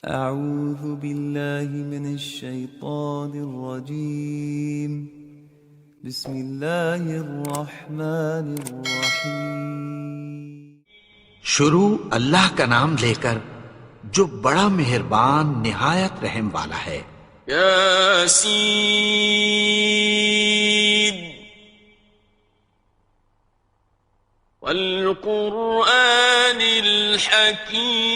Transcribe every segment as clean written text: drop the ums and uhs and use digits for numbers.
أعوذ بالله من الشيطان الرجيم بسم الله الرحمن الرحيم شروع اللہ کا نام لے کر جو بڑا مہربان نہایت رحم والا ہے۔ یاسین والقرآن الحکیم،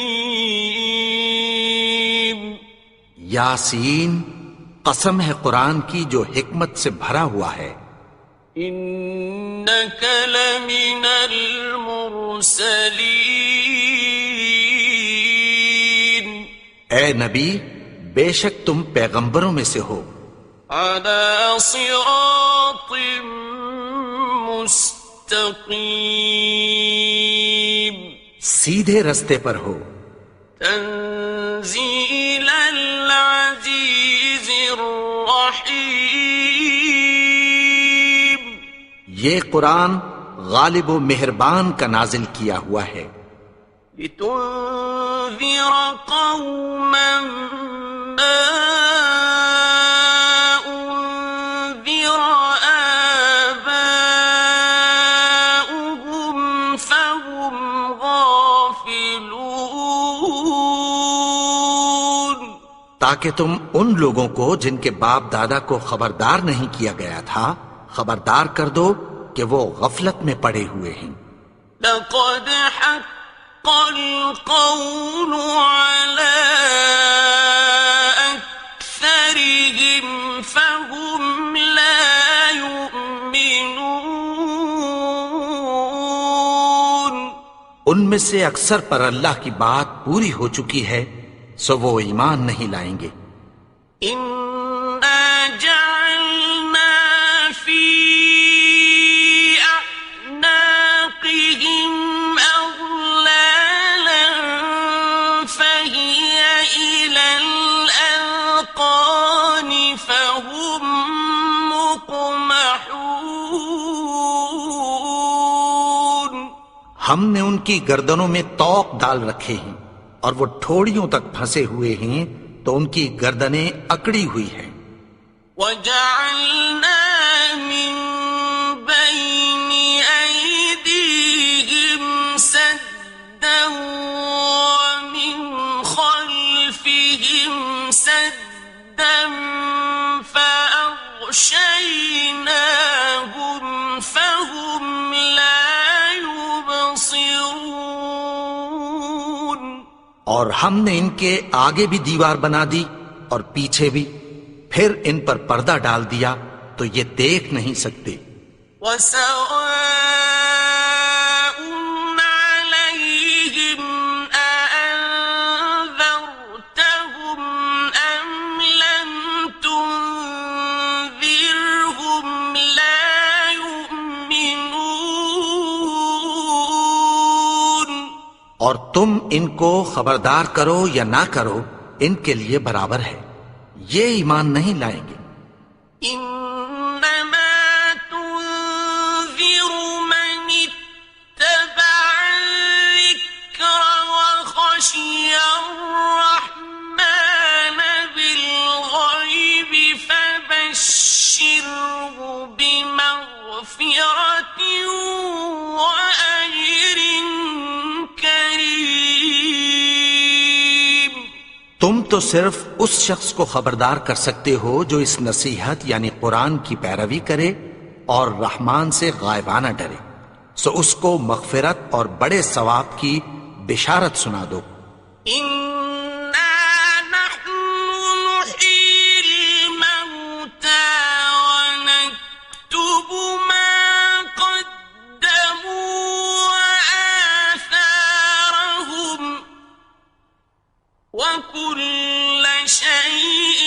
یاسین قسم ہے قرآن کی جو حکمت سے بھرا ہوا ہے۔ انک لمن المرسلین، اے نبی بے شک تم پیغمبروں میں سے ہو، علی صراط مستقیم، سیدھے رستے پر ہو، تنزیل العزیز الرحیم، یہ قرآن غالب و مہربان کا نازل کیا ہوا ہے، لتنذر قوما ما انذر آباؤهم فهم غافلون، تاکہ تم ان لوگوں کو جن کے باپ دادا کو خبردار نہیں کیا گیا تھا خبردار کر دو کہ وہ غفلت میں پڑے ہوئے ہیں۔ لقد حق القول على أكثرهم فهم لا يؤمنون، ان میں سے اکثر پر اللہ کی بات پوری ہو چکی ہے سو وہ ایمان نہیں لائیں گے۔ إنا جعلنا في أعناقهم أغلالا فهي إلى الأذقان فهم مقمحون، ہم نے ان کی گردنوں میں طوق ڈال رکھے ہیں اور وہ ٹھوڑیوں تک پھنسے ہوئے ہیں تو ان کی گردنیں اکڑی ہوئی ہیں۔ وجعلنا من بين أيديهم سدا ومن خلفهم سدا فأغشيناهم فهم لا يبصرون، اور ہم نے ان کے آگے بھی دیوار بنا دی اور پیچھے بھی، پھر ان پر پردہ ڈال دیا تو یہ دیکھ نہیں سکتے۔ وسواء عليهم أأنذرتهم أم لم تنذرهم لا يؤمنون، اور تم ان کو خبردار کرو یا نہ کرو ان کے لیے برابر ہے، یہ ایمان نہیں لائیں گے۔ إنما تنذر من اتبع الذكر وخشي الرحمن بالغيب فبشره بمغفرة وأجر كريم، تم تو صرف اس شخص کو خبردار کر سکتے ہو جو اس نصیحت یعنی قرآن کی پیروی کرے اور رحمان سے غائبانہ ڈرے، سو اس کو مغفرت اور بڑے ثواب کی بشارت سنا دو۔ إنا نحن نحيي الموتى ونكتب ما قدموا وآثارهم وكل شيء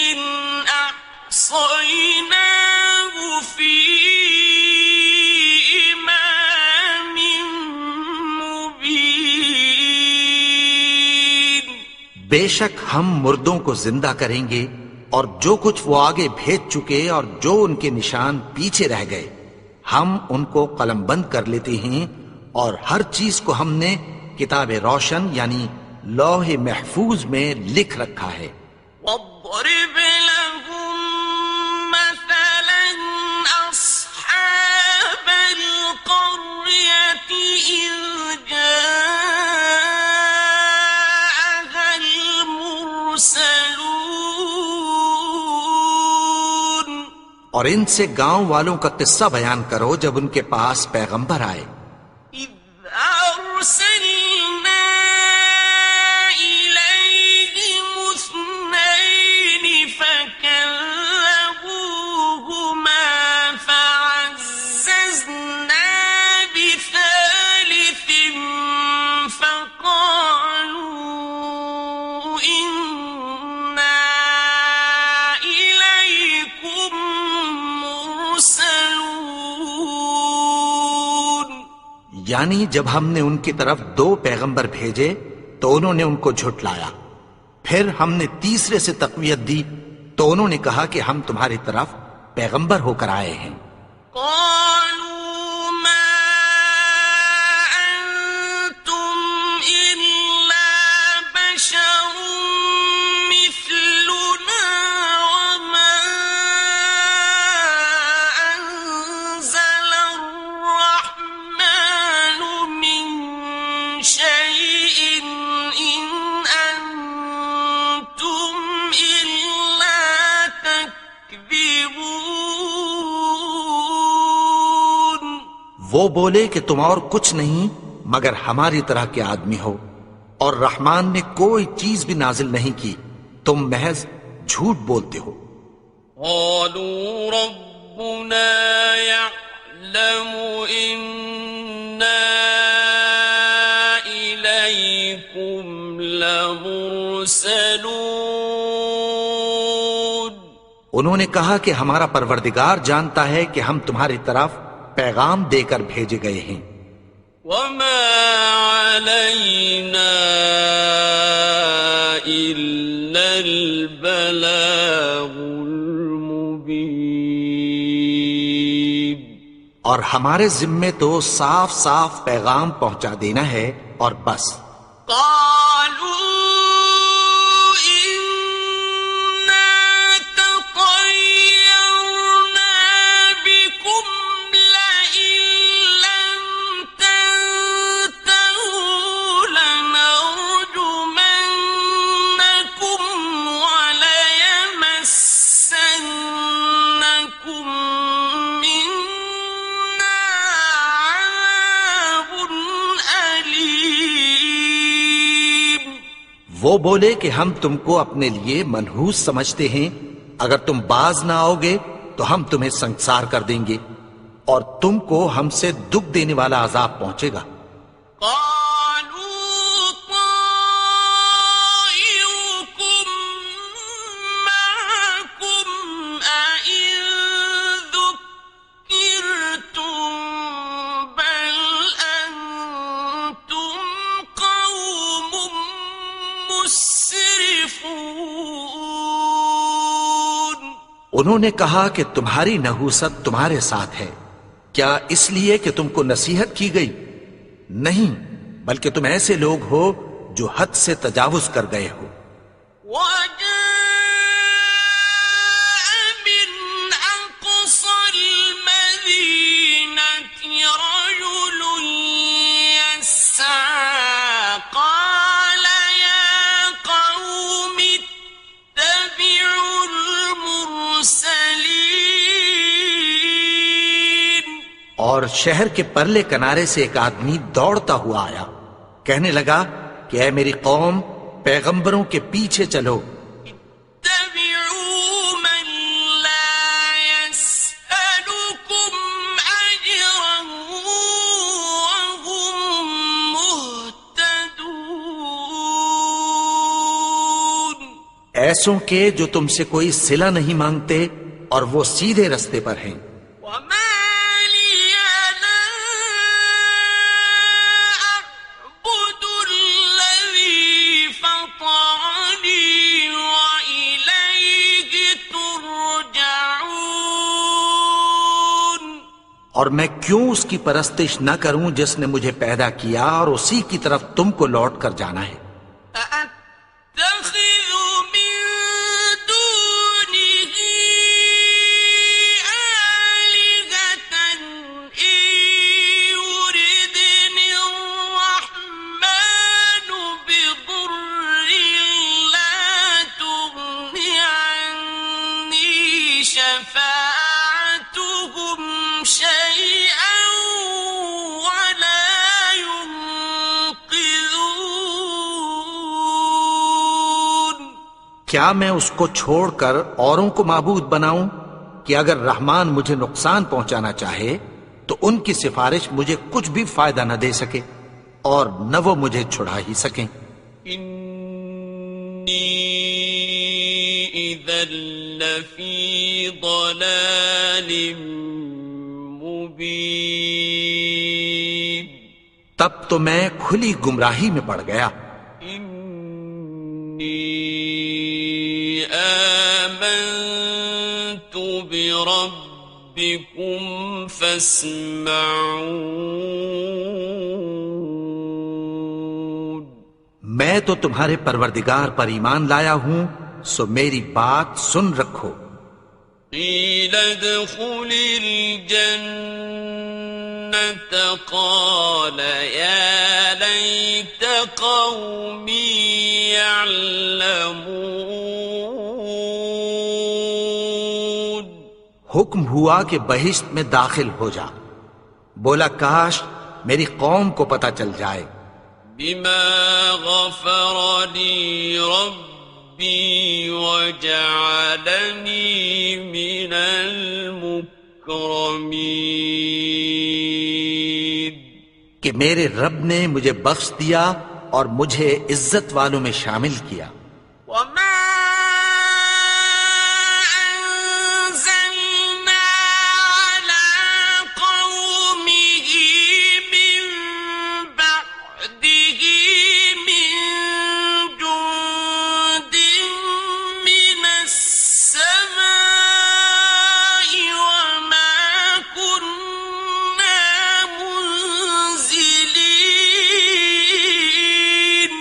أحصيناه في إمام مبين، بے شک ہم مردوں کو زندہ کریں گے اور جو کچھ وہ آگے بھیج چکے اور جو ان کے نشان پیچھے رہ گئے ہم ان کو قلم بند کر لیتے ہیں، اور ہر چیز کو ہم نے کتاب روشن یعنی لوح محفوظ میں لکھ رکھا ہے۔ واضرب لهم مثلا أصحاب القرية إذ جاءها المرسلون اور ان سے گاؤں والوں کا قصہ بیان کرو جب ان کے پاس پیغمبر آئے۔ إذ أرسلنا إليهم اثنين فكذبوهما فعززنا بثالث فقالوا إنا إليكم مرسلون۔ یعنی جب ہم نے ان کی طرف 2 پیغمبر بھیجے تو انہوں نے ان کو جھٹلایا، پھر ہم نے تیسرے سے تقویت دی تو انہوں نے کہا کہ ہم تمہاری طرف پیغمبر ہو کر آئے ہیں۔ قالوا ما أنتم إلا بشر مثلنا وما أنزل الرحمن من شيء إن أنتم إلا تكذبون۔ وہ بولے کہ تم اور کچھ نہیں مگر ہماری طرح کے آدمی ہو، اور رحمان نے کوئی چیز بھی نازل نہیں کی، تم محض جھوٹ بولتے ہو۔ قالوا ربنا يعلم إنا إليكم لمرسلون۔ انہوں نے کہا کہ ہمارا پروردگار جانتا ہے کہ ہم تمہاری طرف پیغام دے کر بھیجے گئے ہیں، وما علينا إلا البلاغ المبين۔ اور ہمارے ذمے تو صاف صاف پیغام پہنچا دینا ہے اور بس۔ قالوا إنا تطيرنا بكم لئن لم تنتهوا لنرجمنكم وليمسنكم منا عذاب أليم۔ وہ بولے کہ ہم تم کو اپنے لیے منحوس سمجھتے ہیں، اگر تم باز نہ آؤ گے تو ہم تمہیں سنگسار کر دیں گے اور تم کو ہم سے دکھ دینے والا عذاب پہنچے گا۔ قالوا طائركم معكم أئن ذكرتم بل أنتم قوم مسرفون۔ انہوں نے کہا کہ تمہاری نحوست تمہارے ساتھ ہے، کیا اس لیے کہ تم کو نصیحت کی گئی؟ نہیں، بلکہ تم ایسے لوگ ہو جو حد سے تجاوز کر گئے ہو۔ وجاء من أقصى المدينة رجل يسعى قال يا قوم اتبعوا المرسلين۔ اور شہر کے پرلے کنارے سے ایک آدمی دوڑتا ہوا آیا، کہنے لگا کہ اے میری قوم، پیغمبروں کے پیچھے چلو۔ اتبعوا من لا يسألكم أجرا وهم مهتدون۔ ایسوں کے جو تم سے کوئی صلہ نہیں مانگتے اور وہ سیدھے رستے پر ہیں۔ وما لي لا أعبد الذي فطرني وإليه ترجعون۔ اور میں کیوں اس کی پرستش نہ کروں جس نے مجھے پیدا کیا اور اسی کی طرف تم کو لوٹ کر جانا ہے۔ شفاعتهم شيئا ولا ينقذون. کیا میں اس کو چھوڑ کر اوروں کو معبود بناؤں کہ اگر رحمان مجھے نقصان پہنچانا چاہے تو ان کی سفارش مجھے کچھ بھی فائدہ نہ دے سکے اور نہ وہ مجھے چھڑا ہی سکیں. انی اذا لفی ضلال مبین. تب تو میں کھلی گمراہی میں پڑ گیا. انی آمنت بربکم فاسمعون. میں تو تمہارے پروردگار پر ایمان لایا ہوں، سو میری بات سن رکھو. قیل ادخل الجنة قال یا لیت قومی یعلمون. حکم ہوا کہ بہشت میں داخل ہو جا. بولا کاش میری قوم کو پتہ چل جائے. بما غفر لی ربی وجعلنی من المکرمین. کہ میرے رب نے مجھے بخش دیا اور مجھے عزت والوں میں شامل کیا. وما أنزلنا على قومه من بعده من جند من السماء وما كنا منزلين.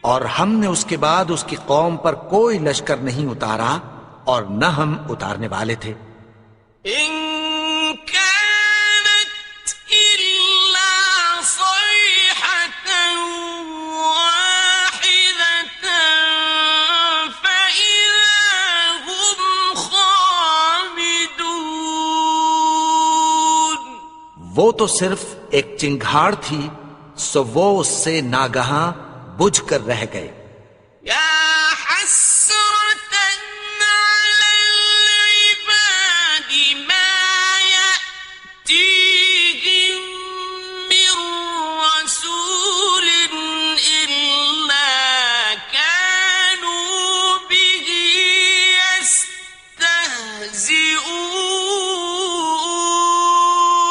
اور ہم نے اس کے بعد اس کی قوم پر کوئی لشکر نہیں اتارا اور نہ ہم اتارنے والے تھے. إن كانت إلا صيحة واحدة فإذا هم خامدون. وہ تو صرف ایک چنگھاڑ تھی، سو وہ اس سے ناگہاں بجھ کر رہ گئے. يا حسرة على العباد ما يأتيهم من رسول إلا كانوا به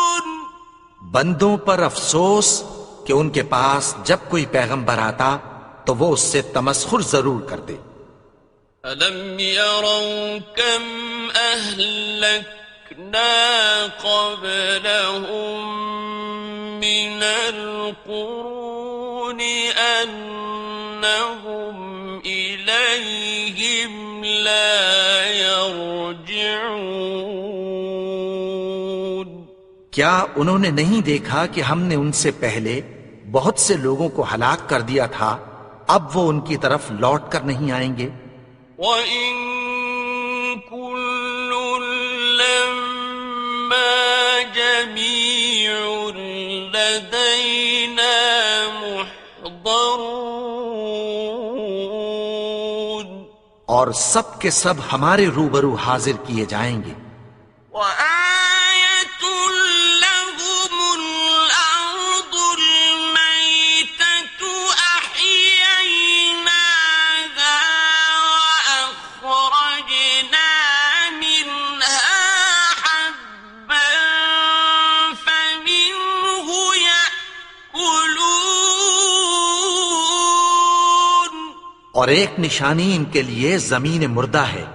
يستهزئون. بندوں پر افسوس کہ ان کے پاس جب کوئی پیغمبر آتا تو وہ اس سے تمسخر ضرور کرتے. أَلَمْ يَرَوْا كَمْ أَهْلَكْنَا قَبْلَهُمْ مِنَ الْقُرُونِ أَنَّهُمْ إِلَيْهِمْ لَا يَرْجِعُونَ. کیا انہوں نے نہیں دیکھا کہ ہم نے ان سے پہلے بہت سے لوگوں کو ہلاک کر دیا تھا، اب وہ ان کی طرف لوٹ کر نہیں آئیں گے. وَإِن كُلٌّ لَّمَّا جَمِيعٌ لَّدَيْنَا مُحْضَرُونَ. اور سب کے سب ہمارے روبرو حاضر کیے جائیں گے. وَآيَةٌ لَّهُمُ الْأَرْضُ الْمَيْتَةُ أَحْيَيْنَاهَا وَأَخْرَجْنَا مِنْهَا حَبًّا فَمِنْهُ يَأْكُلُونَ. اور ایک نشانی ان کے لیے زمین مردہ ہے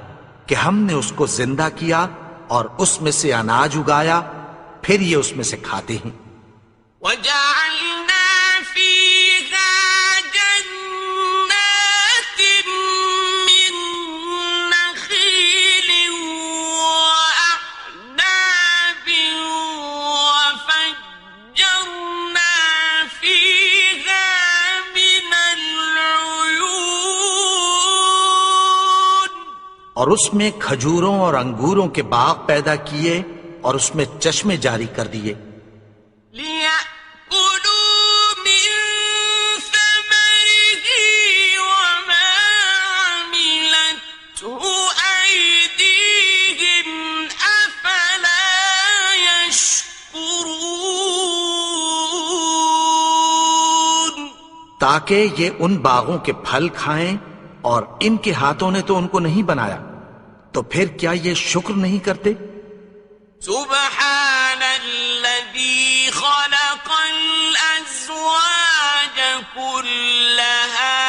کہ ہم نے اس کو زندہ کیا اور اس میں سے اناج اگایا، پھر یہ اس میں سے کھاتے ہیں. وَجَعَلْنَا فِيهَا جَنَّاتٍ مِّن نَّخِيلٍ وَأَعْنَابٍ وَفَجَّرْنَا فِيهَا مِنَ الْعُيُونِ. اور اس میں کھجوروں اور انگوروں کے باغ پیدا کیے اور اس میں چشمے جاری کر دیے، لِيَأْكُلُوا مِن ثَمَرِهِ وَمَا عَمِلَتْهُ أَيْدِيهِمْ أَفَلَا يَشْكُرُونَ تاکہ یہ ان باغوں کے پھل کھائیں، اور ان کے ہاتھوں نے تو ان کو نہیں بنایا، تو پھر کیا یہ شکر نہیں کرتے؟ سبحان الذي خلق الأزواج كلها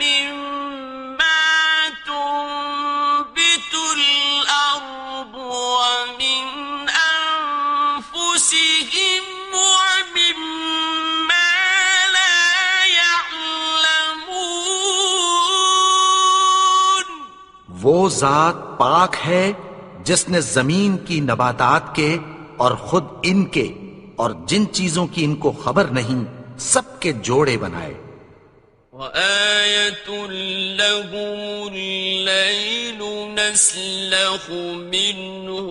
مما تنبت الأرض ومن أنفسهم ومما لا يعلمون وہ ذات پاک ہے جس نے زمین کی نباتات کے اور خود ان کے اور جن چیزوں کی ان کو خبر نہیں سب کے جوڑے بنائے۔ وَآيَةٌ لَهُمُ اللَّيْلُ نَسْلَخُ مِنْهُ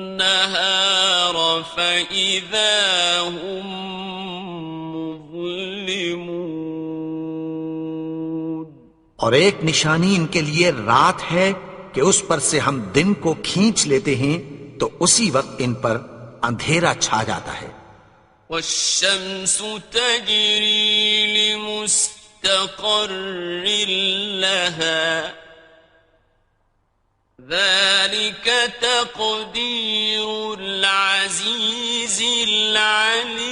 النَّهَارَ فَإِذَا هُمْ مُظْلِمُونَ اور ایک نشانی ان کے لیے رات ہے کہ اس پر سے ہم دن کو کھینچ لیتے ہیں تو اسی وقت ان پر اندھیرا چھا جاتا ہے۔ وَالشَّمْسُ تَجْرِي لِمُسْتَقَرٍّ لَهَا ذَلِكَ تَقْدِيرُ الْعَزِيزِ الْعَلِيمِ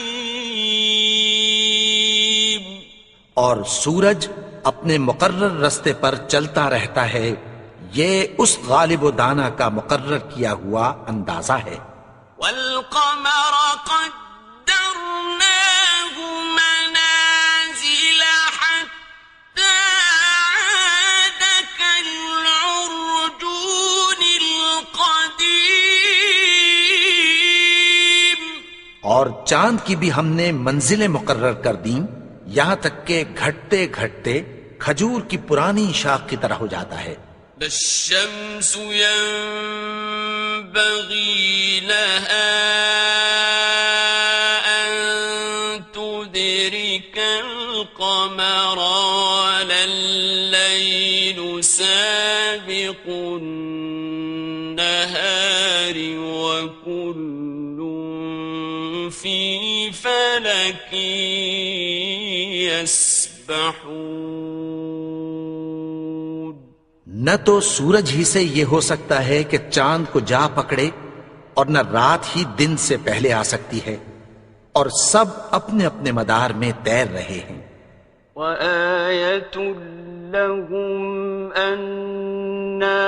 اور سورج اپنے مقرر رستے پر چلتا رہتا ہے، یہ اس غالب و دانا کا مقرر کیا ہوا اندازہ ہے۔ وَالْقَمَرَ قَدَّرْنَاهُ مَنَازِلَ حَتَّى عَادَ كَالْعُرْجُونِ الْقَدِيمِ اور چاند کی بھی ہم نے منزلیں مقرر کر دیں، یہاں تک کہ گھٹتے گھٹتے کھجور کی پرانی شاخ کی طرح ہو جاتا ہے۔ لا الشمس ينبغي لها أن تدرك القمر ولا الليل سابق النهار وكل في فلك يسبحون نہ تو سورج ہی سے یہ ہو سکتا ہے کہ چاند کو جا پکڑے، اور نہ رات ہی دن سے پہلے آ سکتی ہے، اور سب اپنے اپنے مدار میں تیر رہے ہیں۔ وَآيَةٌ لَهُمْ أَنَّا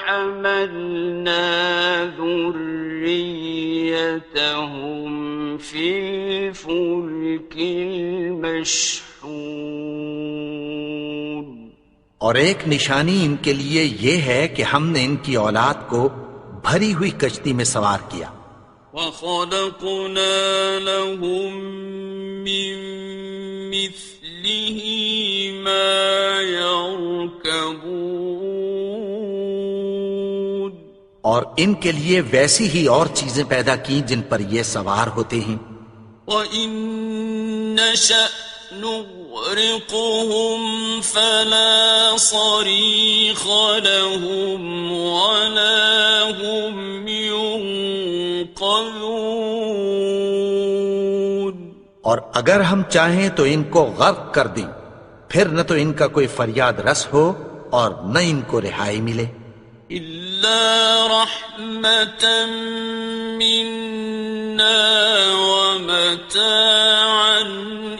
حَمَلْنَا ذُرِّيَّتَهُمْ فِي الْفُلْكِ الْمَشْحُونِ اور ایک نشانی ان کے لیے یہ ہے کہ ہم نے ان کی اولاد کو بھری ہوئی کشتی میں سوار کیا۔ وَخَلَقْنَا لَهُم مِّن مِّثْلِهِ مَا يَرْكَبُونَ اور ان کے لیے ویسی ہی اور چیزیں پیدا کی جن پر یہ سوار ہوتے ہیں۔ وَإِن نَّشَأْ نُغْرِقْهُمْ فَلَا صَرِيخَ لَهُمْ وَلَا هُمْ يُنقَذُونَ اور اگر ہم چاہیں تو ان کو غرق کر دیں، پھر نہ تو ان کا کوئی فریاد رس ہو اور نہ ان کو رہائی ملے۔ إِلَّا رَحْمَةً مِّنَّا وَمَتَاعًا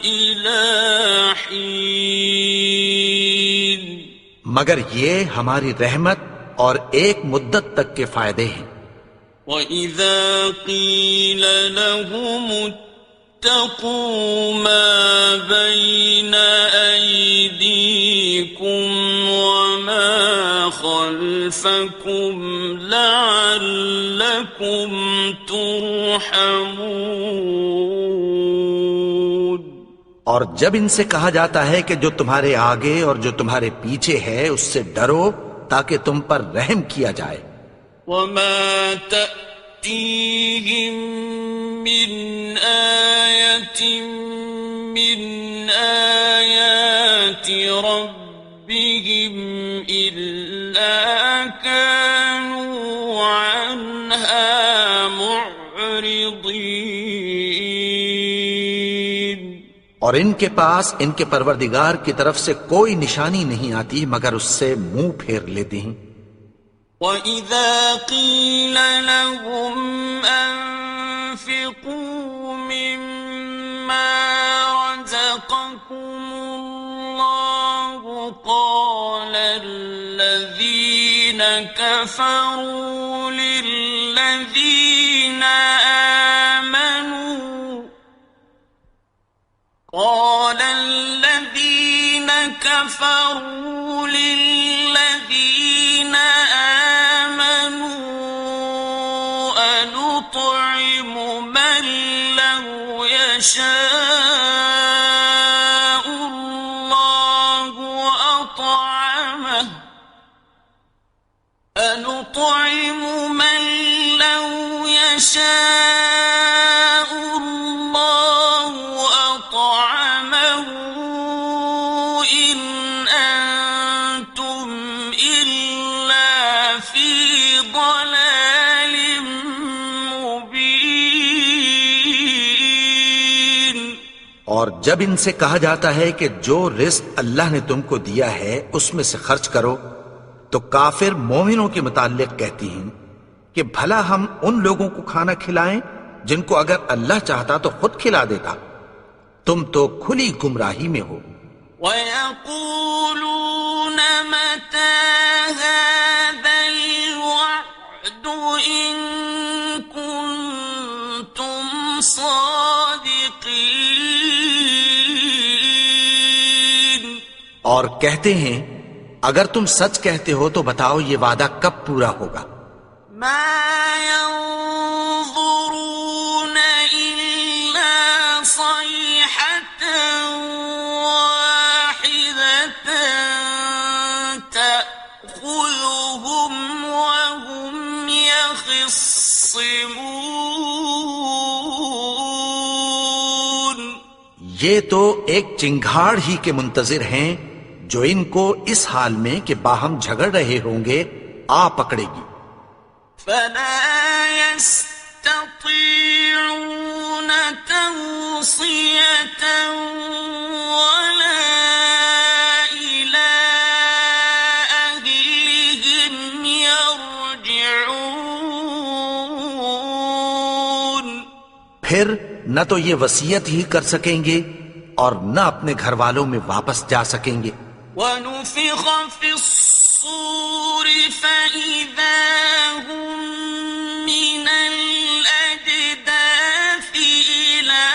إِلَىٰ حِينٍ مگر یہ ہماری رحمت اور ایک مدت تک کے فائدے ہیں۔ وَإِذَا قِيلَ لَهُمُ اتَّقُوا مَا بَيْنَ أَيْدِيكُمْ وَمَا خَلْفَكُمْ لَعَلَّكُمْ تُرْحَمُونَ اور جب ان سے کہا جاتا ہے کہ جو تمہارے آگے اور جو تمہارے پیچھے ہے اس سے ڈرو تاکہ تم پر رحم کیا جائے. وما تأتيهم من آية من آيات ربهم إلا كانوا عنها معرضين. اور ان کے پاس ان کے پروردگار کی طرف سے کوئی نشانی نہیں آتی مگر اس سے منہ پھیر لیتے ہیں. وَإِذَا قِيلَ لَهُمْ أَنفِقُوا مِمَّا رَزَقَكُمُ اللَّهُ قَالَ الَّذِينَ كَفَرُوا لِلَّذِينَ آمَنُوا أَنُطْعِمُ مَن لَّوْ يَشَاءُ اللَّهُ أَطْعَمَهُ أَنُطْعِمُ مَن لَّوْ يَشَاءُ اللَّهُ أَطْعَمَهُ إِنْ أَنتُمْ إِلَّا فِي ضَلَالٍ مُبِينٍ. اور جب ان سے کہا جاتا ہے کہ جو رزق اللہ نے تم کو دیا ہے اس میں سے خرچ کرو، تو کافر مومنوں کے متعلق کہتی ہیں کہ بھلا ہم ان لوگوں کو کھانا کھلائیں جن کو اگر اللہ چاہتا تو خود کھلا دیتا. تم تو کھلی گمراہی میں ہو. وَيَقُولُونَ مَتَى هَذَا الْوَعْدُ إِن كُنتُمْ صَادِقِينَ. اور کہتے ہیں اگر تم سچ کہتے ہو تو بتاؤ یہ وعدہ کب پورا ہوگا. مَا يَنظُرُونَ إِلَّا صَيْحَةً وَاحِدَةً تَأْخُذُهُمْ وَهُمْ يَخِصِّمُونَ. یہ تو ایک چنگھاڑ ہی کے منتظر ہیں جو ان کو اس حال میں کہ باہم جھگڑ رہے ہوں گے آ پکڑے گی. فَلَا يَسْتَطِيعُونَ تَوْصِيَةً وَلَا إِلَىٰ أَهْلِهِمْ يَرْجِعُونَ. پھر نہ تو یہ وصیت ہی کر سکیں گے اور نہ اپنے گھر والوں میں واپس جا سکیں گے. وَنُفِخَ فِي الصُّورِ فَإِذَا هُم مِّنَ الْأَجْدَاثِ إِلَىٰ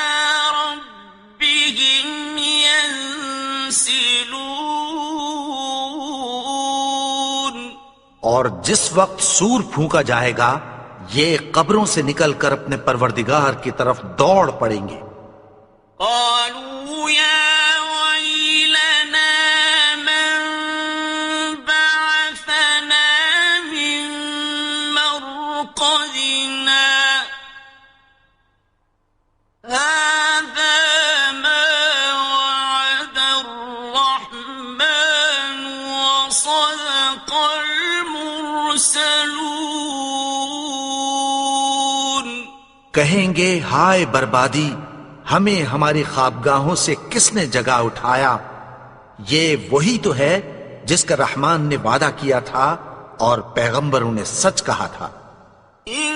رَبِّهِمْ يَنسِلُونَ. اور جس وقت سور پھونکا جائے گا یہ قبروں سے نکل کر اپنے پروردگار کی طرف دوڑ پڑیں گے. قالوا يا ويلنا من بعثنا من مرقدنا هذا ما وعد الرحمن وصدق المرسلون. کہیں گے ہائے بربادی، ہمیں ہماری خوابگاہوں سے کس نے جگا اٹھایا. یہ وہی تو ہے جس کا رحمان نے وعدہ کیا تھا اور پیغمبروں نے سچ کہا تھا. إن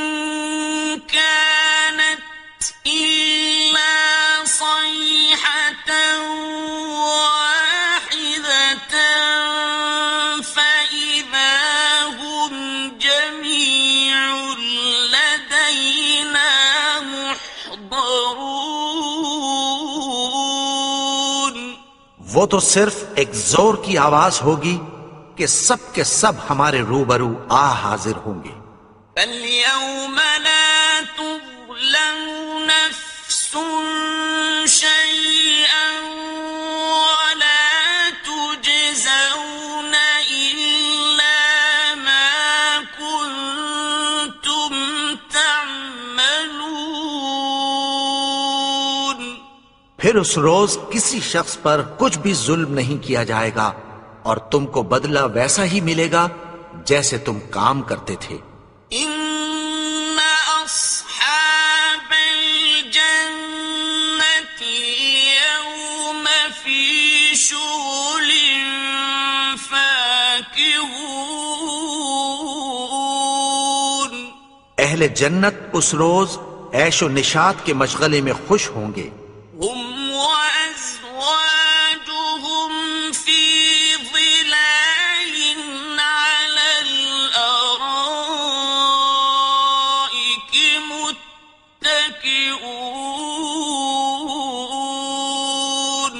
كانت إلا صيحة واحدة فإذا هم جميع لدينا محضرون. وہ تو صرف ایک زور کی آواز ہوگی کہ سب کے سب ہمارے روبرو آ حاضر ہوں گے. فَالْيَوْمَ لَا تُظْلَمُ نَفْسٌ شَيْئًا وَلَا تُجْزَوْنَ إِلَّا پھر اس روز کسی شخص پر کچھ بھی ظلم نہیں کیا جائے گا اور تم کو بدلہ ویسا ہی ملے گا جیسے تم کام کرتے تھے۔ إن أصحاب الجنة اليوم في شغل فاكهون اہل جنت اس روز عیش و نشاط کے مشغلے میں خوش ہوں گے۔ هم وأزواجهم في ظلال على الأرائك متكئون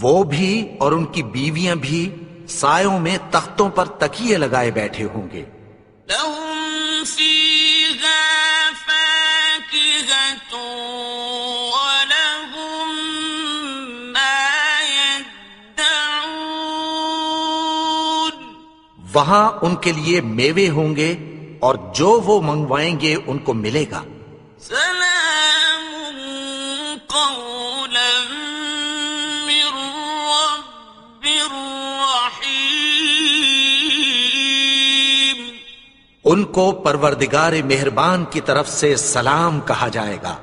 وہ بھی اور ان کی بیویاں بھی سایوں میں تختوں پر تکیے لگائے بیٹھے ہوں گے۔ لهم فيها فاكهة ولهم ما يدعون وہاں ان کے لیے میوے ہوں گے اور جو وہ منگوائیں گے ان کو ملے گا۔ سلام قولا من رب رحيم ان کو پروردگار مہربان کی طرف سے سلام کہا جائے گا۔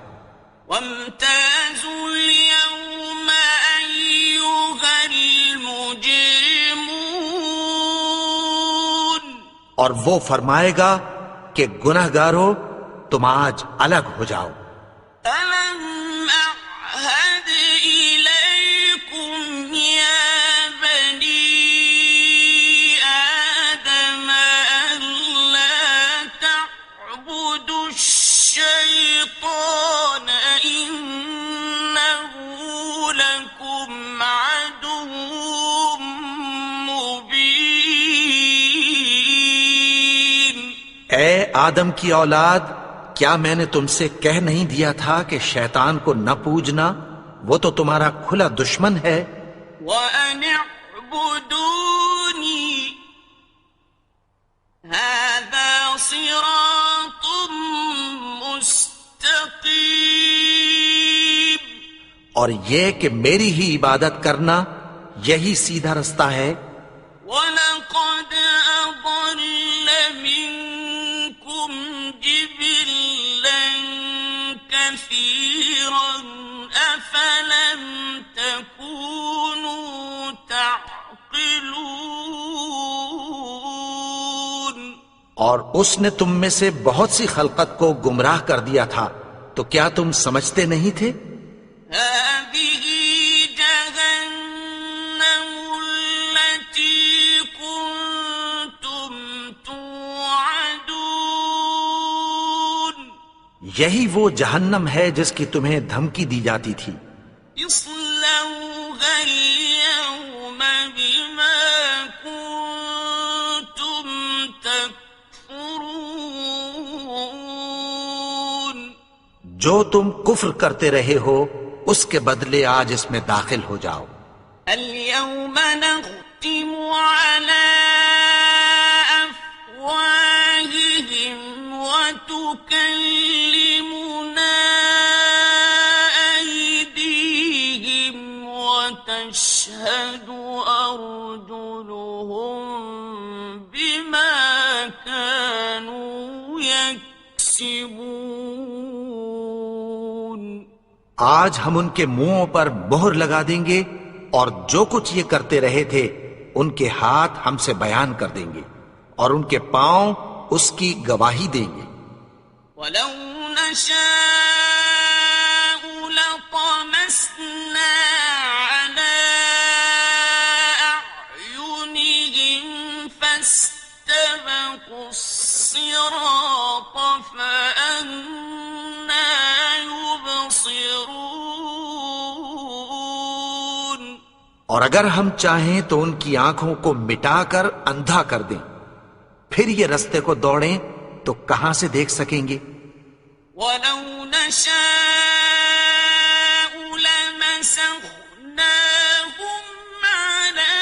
وامتازوا اليوم أيها المجرمون اور وہ فرمائے گا کہ گنہگارو تم آج الگ ہو جاؤ۔ ألم أعهد إليكم يا بني آدم ألا تعبدوا الشيطان إنه لكم عدو مبين اے آدم کی اولاد، کیا میں نے تم سے کہہ نہیں دیا تھا کہ شیطان کو نہ پوجنا، وہ تو تمہارا کھلا دشمن ہے۔ وأن اعبدوني هذا صراط مستقيم اور یہ کہ میری ہی عبادت کرنا یہی سیدھا رستہ ہے۔ وَلَقَدْ أَضَلَّ مِنكُمْ جِبِلًّا كَثِيرًا أَفَلَمْ تَكُونُوا تَعْقِلُونَ اور اس نے تم میں سے بہت سی خلقت کو گمراہ کر دیا تھا، تو کیا تم سمجھتے نہیں تھے؟ هذه جهنم التي كنتم توعدون یہی وہ جہنم ہے جس کی تمہیں دھمکی دی جاتی تھی۔ اصلوها اليوم بما كنتم تكفرون جو تم کفر کرتے رہے ہو اس کے بدلے آج اس میں داخل ہو جاؤ۔ اليوم نختم على أفواههم وتكلمنا أيديهم وتشهد أرجلهم بما كانوا يكسبون آج ہم ان کے منہوں پر مہر لگا دیں گے اور جو کچھ یہ کرتے رہے تھے ان کے ہاتھ ہم سے بیان کر دیں گے اور ان کے پاؤں اس کی گواہی دیں گے۔ ولو نشاء لطمسنا على أعينهم فاستبقوا الصراط فأنى يبصرون اور اگر ہم چاہیں تو ان کی آنکھوں کو مٹا کر اندھا کر دیں، پھر یہ رستے کو دوڑیں تو کہاں سے دیکھ سکیں گے؟ ولو نشاء لمسخناهم على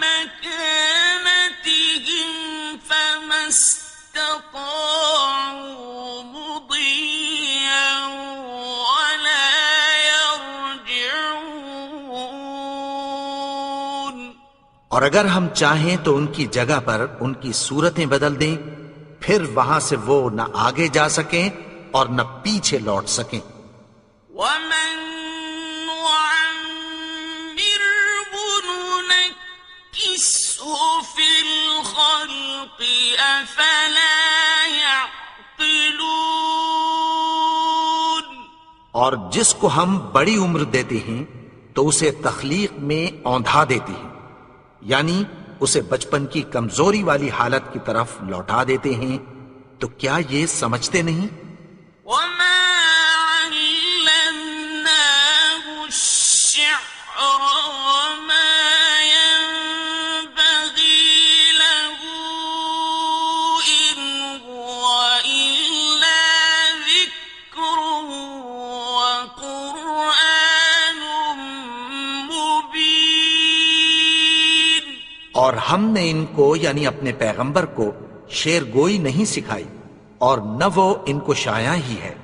مكانتهم فما استطاعوا مضيا ولا يرجعون اور اگر ہم چاہیں تو ان کی جگہ پر ان کی صورتیں بدل دیں، پھر وہاں سے وہ نہ آگے جا سکیں اور نہ پیچھے لوٹ سکیں۔ ومن نعمره ننكسه في الخلق أفلا يعقلون۔ اور جس کو ہم بڑی عمر دیتے ہیں تو اسے تخلیق میں اوندھا دیتے ہیں، یعنی اسے بچپن کی کمزوری والی حالت کی طرف لوٹا دیتے ہیں، تو کیا یہ سمجھتے نہیں؟ وما علمناه الشعر وما ينبغي له إن هو إلا ذكر وقرآن مبين۔ اور ہم نے ان کو یعنی اپنے پیغمبر کو شعر گوئی نہیں سکھائی، اور نہ وہ ان کو شایع ہی ہے،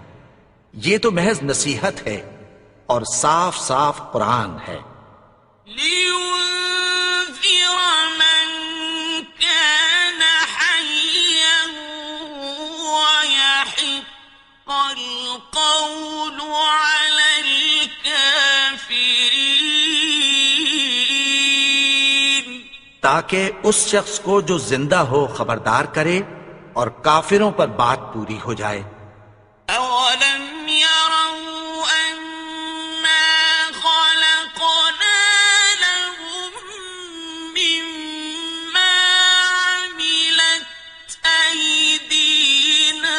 یہ تو محض نصیحت ہے اور صاف صاف قرآن ہے۔ لينذر من كان حيا ويحق القول على الكافرين۔ تاکہ اس شخص کو جو زندہ ہو خبردار کرے اور کافروں پر بات پوری ہو جائے۔ أولم يروا أنا خلقنا لهم مما عملت أيدينا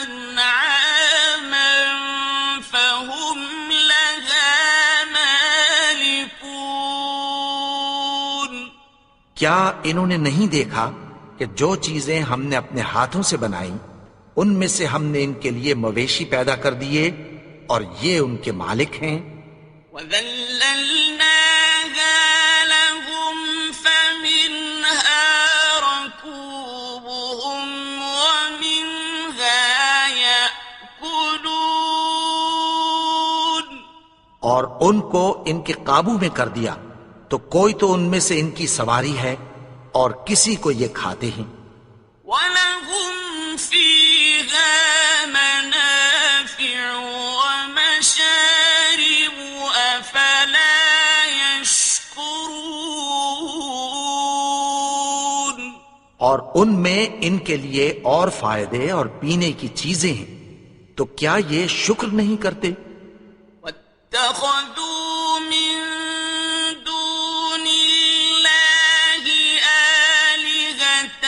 أنعاما فهم لها مالكون۔ کیا انہوں نے نہیں دیکھا کہ جو چیزیں ہم نے اپنے ہاتھوں سے بنائیں ان میں سے ہم نے ان کے لیے مویشی پیدا کر دیے اور یہ ان کے مالک ہیں۔ وَذَلَّلْنَاهَا لَهُمْ فَمِنْهَا رَكُوبُهُمْ وَمِنْهَا يَأْكُلُونَ۔ اور ان کو ان کے قابو میں کر دیا تو کوئی تو ان میں سے ان کی سواری ہے اور کسی کو یہ کھاتے ہیں۔ وَلَهُمْ فِيهَا مَنَافِعُ وَمَشَارِبُ أَفَلَا يَشْكُرُونَ۔ اور ان میں ان کے لیے اور فائدے اور پینے کی چیزیں ہیں، تو کیا یہ شکر نہیں کرتے؟ وَاتَّخَذُوا مِن دُونِ اللَّهِ آلِهَةً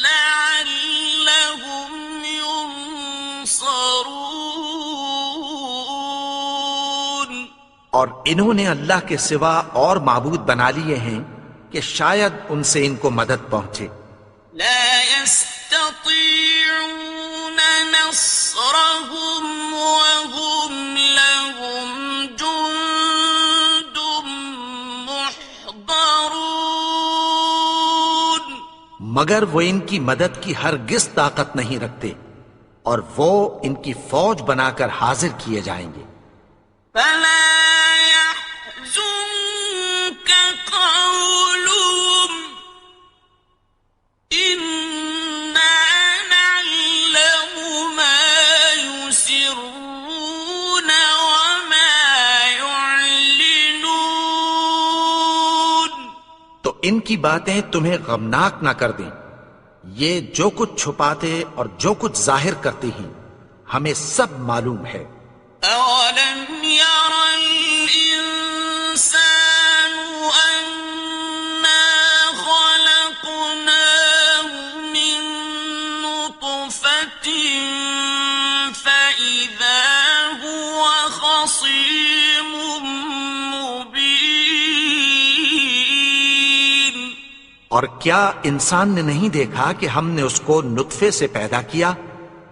لَعَلَّهُمْ يُنصَرُونَ۔ اور انہوں نے اللہ کے سوا اور معبود بنا لیے ہیں کہ شاید ان سے ان کو مدد پہنچے۔ لا يستطيعون نصرهم وهم لهم جند محضرون۔ مگر وہ ان کی مدد کی ہرگز طاقت نہیں رکھتے اور وہ ان کی فوج بنا کر حاضر کیے جائیں گے۔ فلا يحزنك قولهم إنا نعلم ما يسرون وما يعلنون۔ تو ان کی باتیں تمہیں غمناک نہ کر دیں، یہ جو کچھ چھپاتے اور جو کچھ ظاہر کرتے ہیں ہمیں سب معلوم ہے۔ أولم ير الإنسان أنا خلقناه من نطفة فإذا هو خصيم مبين۔ اور کیا انسان نے نہیں دیکھا کہ ہم نے اس کو نطفے سے پیدا کیا،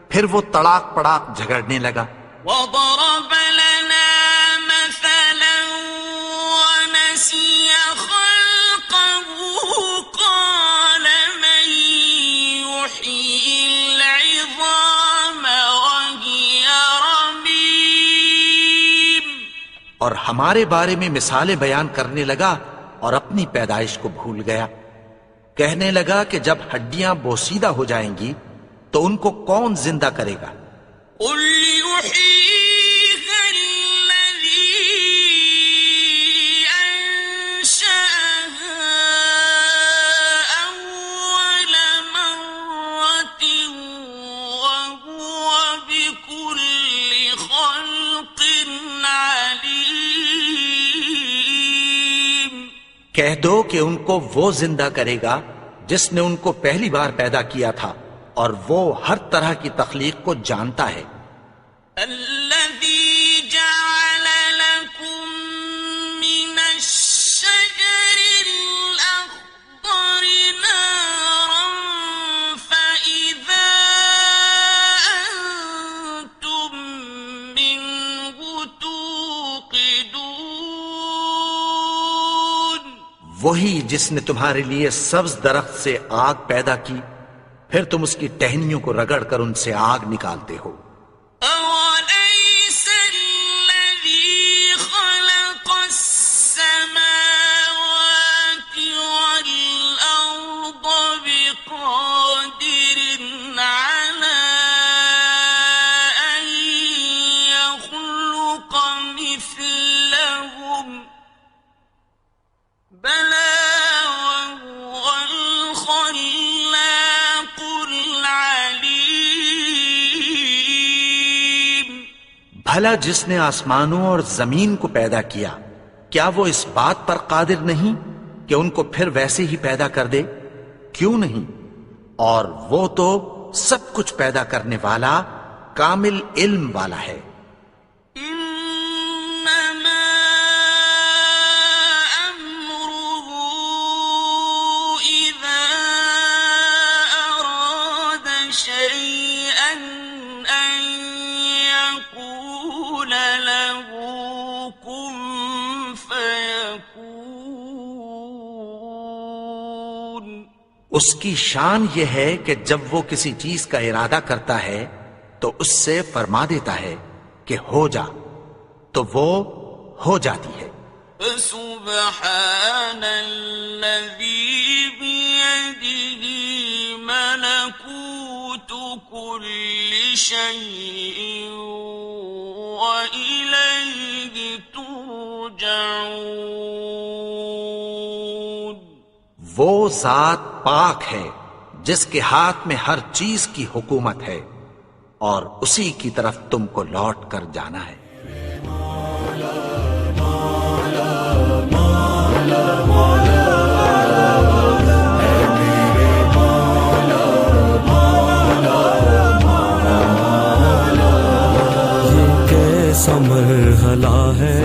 پھر وہ تڑاک پڑاک جھگڑنے لگا۔ وضرب لنا مثلا ونسي خلقه قال من يحيي العظام وهي رميم۔ اور ہمارے بارے میں مثالیں بیان کرنے لگا اور اپنی پیدائش کو بھول گیا۔ کہنے لگا کہ جب ہڈیاں بوسیدہ ہو جائیں گی تو ان کو کون زندہ کرے گا؟ قل يحييها الذي أنشأها أول مرة وهو بكل خلق عليم۔ کہہ دو کہ ان کو وہ زندہ کرے گا جس نے ان کو پہلی بار پیدا کیا تھا، اور وہ ہر طرح کی تخلیق کو جانتا ہے۔ الذي جعل لكم من الشجر الأخضر نارا فإذا أنتم منه توقدون۔ وہی جس نے تمہارے لیے سبز درخت سے آگ پیدا کی، پھر تم اس کی ٹہنیوں کو رگڑ کر ان سے آگ نکالتے ہو۔ أوليس الذي خلق السماوات والأرض بقادر على أن يخلق مثلهم؟ بلى وهو الخلاق العليم۔ بھلا جس نے آسمانوں اور زمین کو پیدا کیا، کیا وہ اس بات پر قادر نہیں کہ ان کو پھر ویسے ہی پیدا کر دے؟ کیوں نہیں؟ اور وہ تو سب کچھ پیدا کرنے والا، کامل علم والا ہے۔ إنما أمره إذا أراد شيئا أن يقول له كن فيكون۔ اس کی شان یہ ہے کہ جب وہ کسی چیز کا ارادہ کرتا ہے تو اس سے فرما دیتا ہے کہ ہو جا، تو وہ ہو جاتی ہے۔ فسبحان الذي بيده ملكوت كل شيء وإليه ترجعون۔ وہ ذات پاک ہے جس کے ہاتھ میں ہر چیز کی حکومت ہے، اور اسی کی طرف تم کو لوٹ کر جانا ہے۔ یہ کیسا مرحلہ ہے